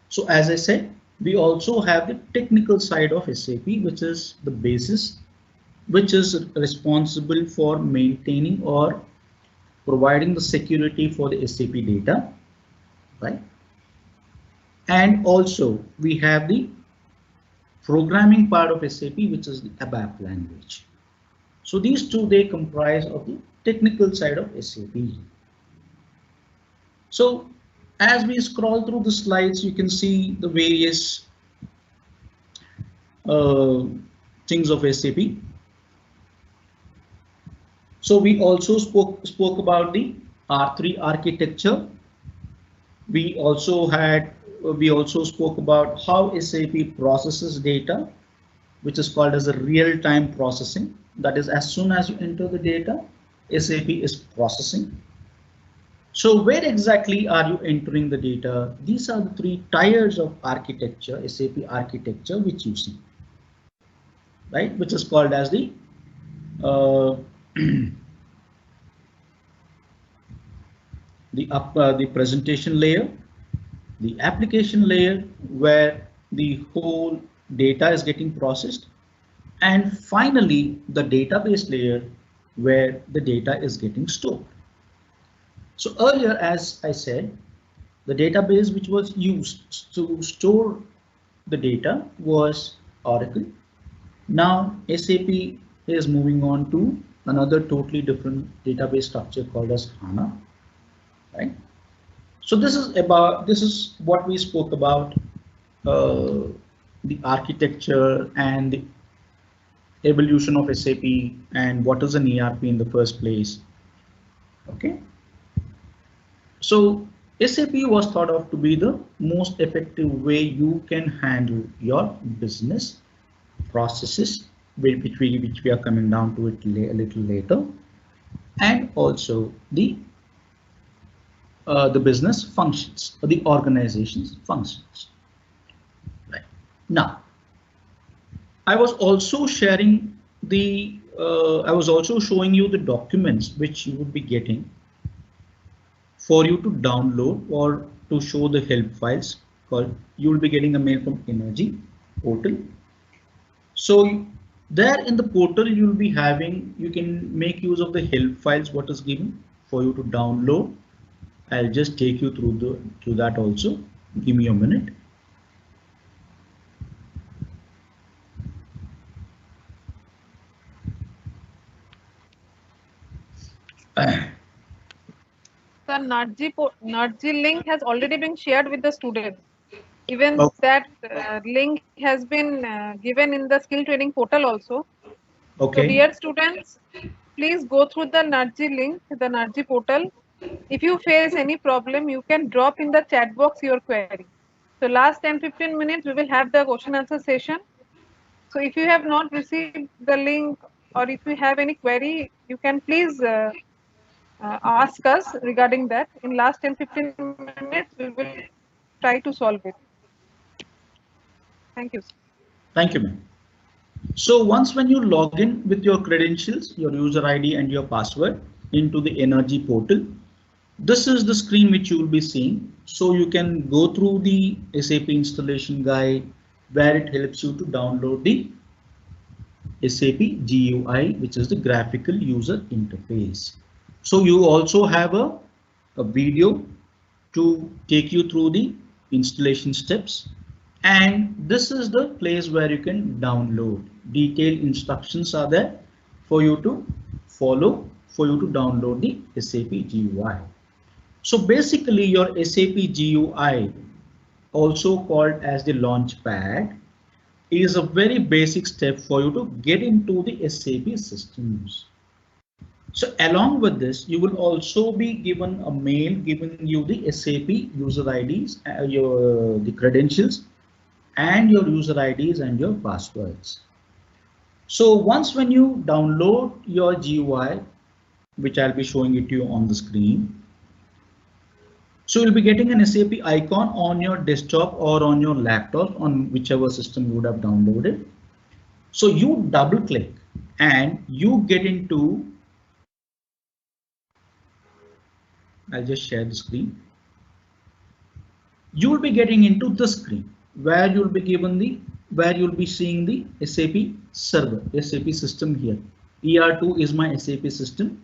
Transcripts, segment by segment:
So as I said, we also have the technical side of SAP, which is the basis, which is responsible for maintaining or providing the security for the SAP data, right? And also we have the programming part of SAP, which is the ABAP language. So these two, they comprise of the technical side of SAP. So as we scroll through the slides, you can see the various uh, things of SAP. So we also spoke about the R3 architecture. We also spoke about how SAP processes data, which is called as a real-time processing. That is, as soon as you enter the data, SAP is processing. So where exactly are you entering the data? These are the three tiers of architecture, SAP architecture, which you see, right? Which is called as uh, the presentation layer, the application layer, where the whole data is getting processed, and finally the database layer, where the data is getting stored. So earlier, as I said, the database which was used to store the data was Oracle. Now SAP is moving on to another totally different database structure called as HANA, right? So this is what we spoke about, uh, the architecture and the evolution of SAP and what is an ERP in the first place. Okay, so SAP was thought of to be the most effective way you can handle your business processes, which we are coming down to it a little later, and also the business functions or the organization's functions. Right. Now, I was also sharing I was also showing you the documents which you would be getting for you to download or to show the help files. Called, you will be getting a mail from Energy portal. So there in the portal you will be having, you can make use of the help files what is given for you to download. I'll just take you through that also. Give me a minute. The Nudgy link has already been shared with the students. Even Oh, that link has been given in the skill training portal also. So okay. dear students, please go through the Nudgy link, the Nudgy portal. If you face any problem, you can drop in the chat box your query. So last 10-15 minutes, we will have the question answer session. So if you have not received the link or if you have any query, you can please ask us regarding that. In last 10-15 minutes, we will try to solve it. Thank you. Thank you, ma'am. So once when you log in with your credentials, your user ID and your password into the Energy portal, this is the screen which you will be seeing. So you can go through the SAP installation guide where it helps you to download the SAP GUI, which is the graphical user interface. So you also have a video to take you through the installation steps. And this is the place where you can download. Detailed instructions are there for you to follow, for you to download the SAP GUI. So basically your SAP GUI, also called as the Launchpad, is a very basic step for you to get into the SAP systems. So along with this, you will also be given a mail giving you the SAP user IDs, the credentials, and your user IDs and your passwords. So once when you download your GUI, which I'll be showing it to you on the screen, so you'll be getting an SAP icon on your desktop or on your laptop on whichever system you would have downloaded. So you double click and you get into, I'll just share the screen. you will be getting into the screen where you'll be seeing the SAP server, SAP system here. ER2 is my SAP system,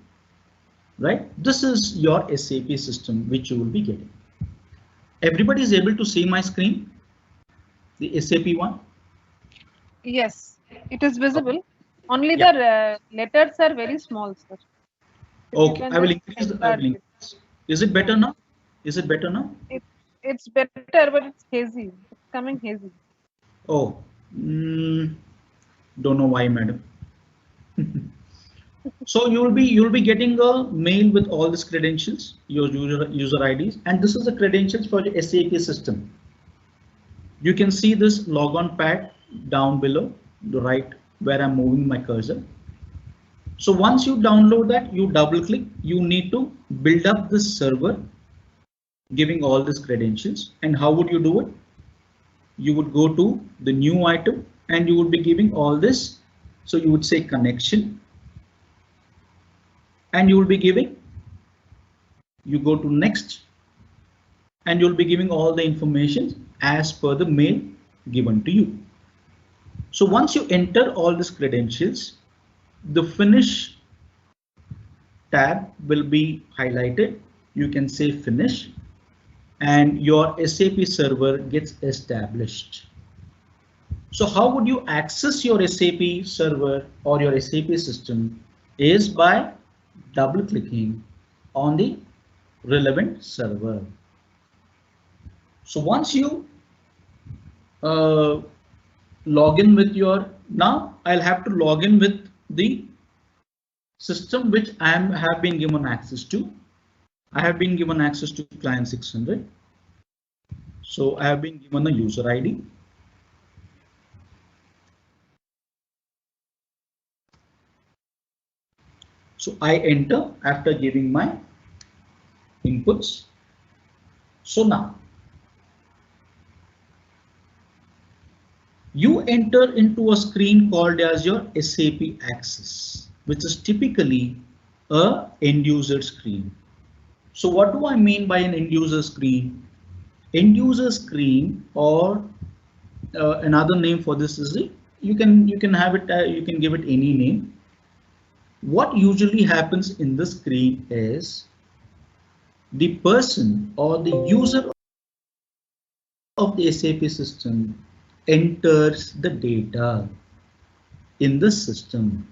right? This is your SAP system which you will be getting. Everybody is able to see my screen, the SAP one? Yes, it is visible. Only the letters are very small, sir. Okay, I will increase. Is it better now? Is it better now? It's better, but it's hazy. It's coming hazy. Oh, don't know why, madam. So you'll be getting a mail with all these credentials, your user IDs, and this is the credentials for the SAP system. You can see this logon pad down below, the right where I'm moving my cursor. So once you download that, you double click, you need to build up this server giving all these credentials. And how would you do it? You would go to the new item and you would be giving all this. So you would say connection and you will be giving, you go to next and you'll be giving all the information as per the mail given to you. So once you enter all these credentials, the finish tab will be highlighted. You can say finish and your SAP server gets established. So how would you access your SAP server or your SAP system is by double clicking on the relevant server. So once you log in with your, now I'll have to log in with the system which I have been given access to. I have been given access to client 600. So I have been given a user ID. So I enter after giving my inputs. So now you enter into a screen called as your SAP Access, which is typically a end user screen. So what do I mean by an end user screen? End user screen, or another name for this is the, you can have it, you can give it any name. What usually happens in the screen is the person or the user of the SAP system enters the data in the system.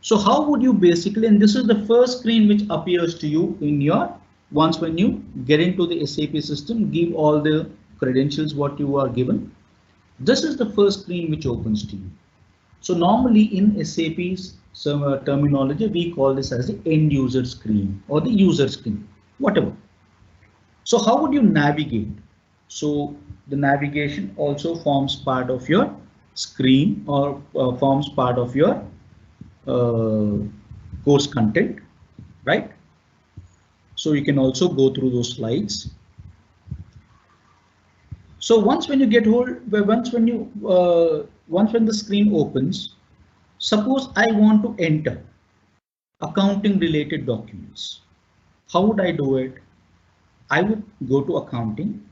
So how would you basically, and this is the first screen which appears to you in your, once when you get into the SAP system, give all the credentials what you are given. This is the first screen which opens to you. So normally in SAP's terminology, we call this as the end user screen or the user screen, whatever. So how would you navigate? So the navigation also forms part of your screen or forms part of your course content, right? So you can also go through those slides. So once when you get hold, once when the screen opens, suppose I want to enter accounting related documents. How would I do it? I would go to accounting.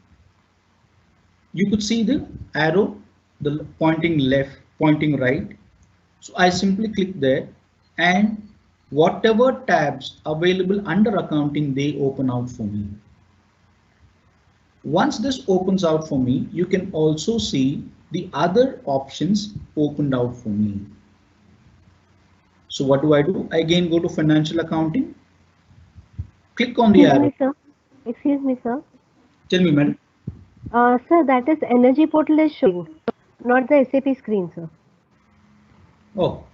You could see the arrow, the pointing left, pointing right. So I simply click there and whatever tabs available under accounting, they open out for me. Once this opens out for me, you can also see the other options opened out for me. So what do? I again go to financial accounting. Click on the arrow. Sir. Excuse me, sir. Tell me, madam. Sir, that is energy portal is showing, not the SAP screen, sir. Oh,